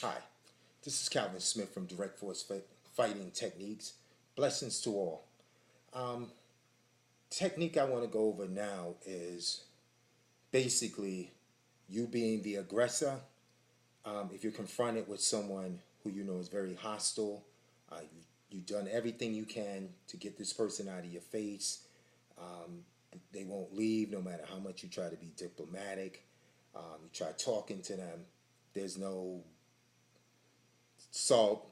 Hi, this is Calvin Smith from Direct Force Fighting Techniques. Blessings to all. Um, Technique I want to go over now is basically you being the aggressor. If you're confronted with someone who you know is very hostile, you've done everything you can to get this person out of your face. Um, they won't leave no matter how much you try to be diplomatic. You try talking to them. There's no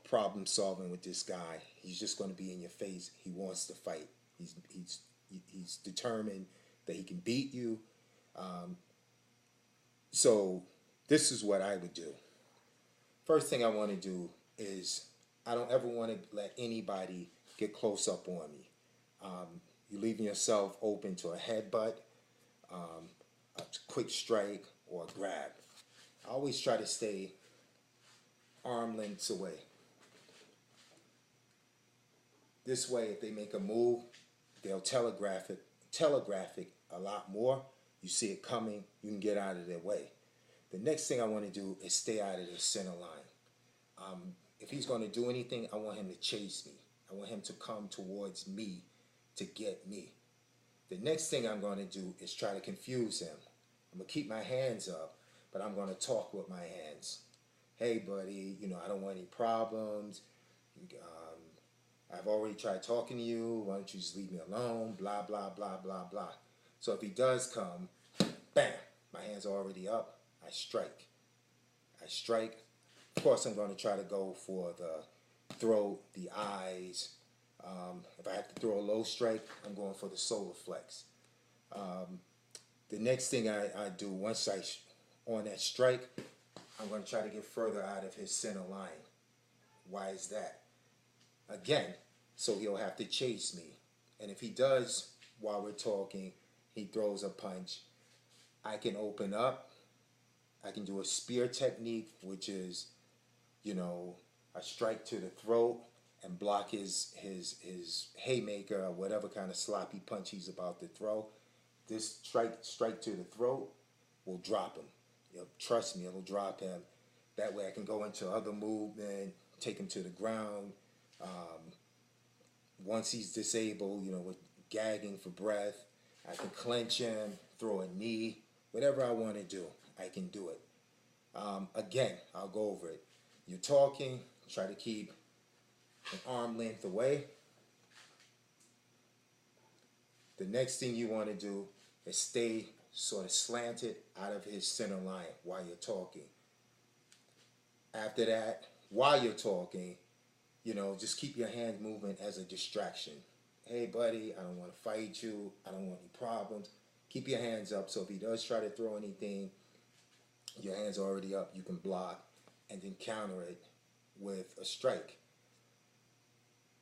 problem solving with this guy. He's just going to be in your face. He wants to fight. He's determined that he can beat you. Um, so this is what I would do. First thing I want to do is I don't ever want to let anybody get close up on me. You're leaving yourself open to a headbutt, a quick strike, or a grab. I always try to stay arm lengths away. This way, if they make a move, they'll telegraph it a lot more. You see it coming, you can get out of their way. The next thing I want to do is stay out of the center line. If he's going to do anything, I want him to chase me. I want him to come towards me to get me. The next thing I'm going to do is try to confuse him. I'm going to keep my hands up, but I'm going to talk with my hands. Hey, buddy, I don't want any problems. I've already tried talking to you. Why don't you just leave me alone? Blah, blah, blah, blah, blah. So if he does come, bam, my hands are already up. I strike. I strike. Of course, I'm going to try to go for the throat, the eyes. If I have to throw a low strike, I'm going for the solar flex. The next thing I do once on that strike, I'm going to try to get further out of his center line. Why is that? Again, so he'll have to chase me. And if he does, while we're talking, he throws a punch, I can open up. I can do a spear technique, which is, a strike to the throat and block his haymaker or whatever kind of sloppy punch he's about to throw. This strike to the throat will drop him. Trust me, it'll drop him. That way I can go into other movement, take him to the ground. Once he's disabled, with gagging for breath, I can clench him, throw a knee, whatever I want to do, I can do it. Again, I'll go over it. You're talking, try to keep an arm length away. The next thing you want to do is stay sort of slanted out of his center line while you're talking. After that, while you're talking, just keep your hand moving as a distraction. Hey, buddy, I don't want to fight you. I don't want any problems. Keep your hands up so if he does try to throw anything, your hands are already up. You can block and then counter it with a strike.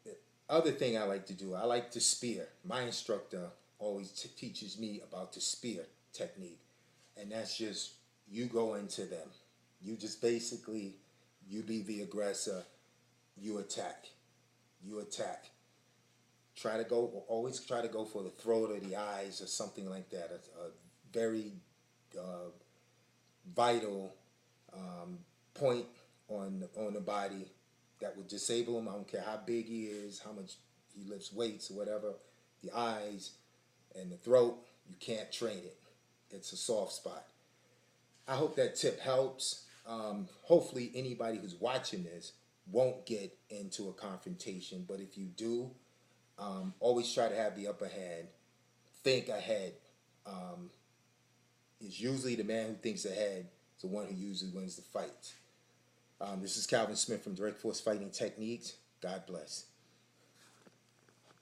The other thing I like to do, I like to spear. My instructor always teaches me about the spear technique. And that's just you go into them. You just basically, you be the aggressor. You attack. You attack. Always try to go for the throat or the eyes or something like that. A very vital point on the body that would disable him. I don't care how big he is, how much he lifts weights or whatever. The eyes and the throat, you can't train it. It's a soft spot. I hope that tip helps. Hopefully anybody who's watching this won't get into a confrontation, but if you do, always try to have the upper hand. Think ahead. It's usually the man who thinks ahead is the one who usually wins the fight. This is Calvin Smith from Direct Force Fighting Techniques. God bless.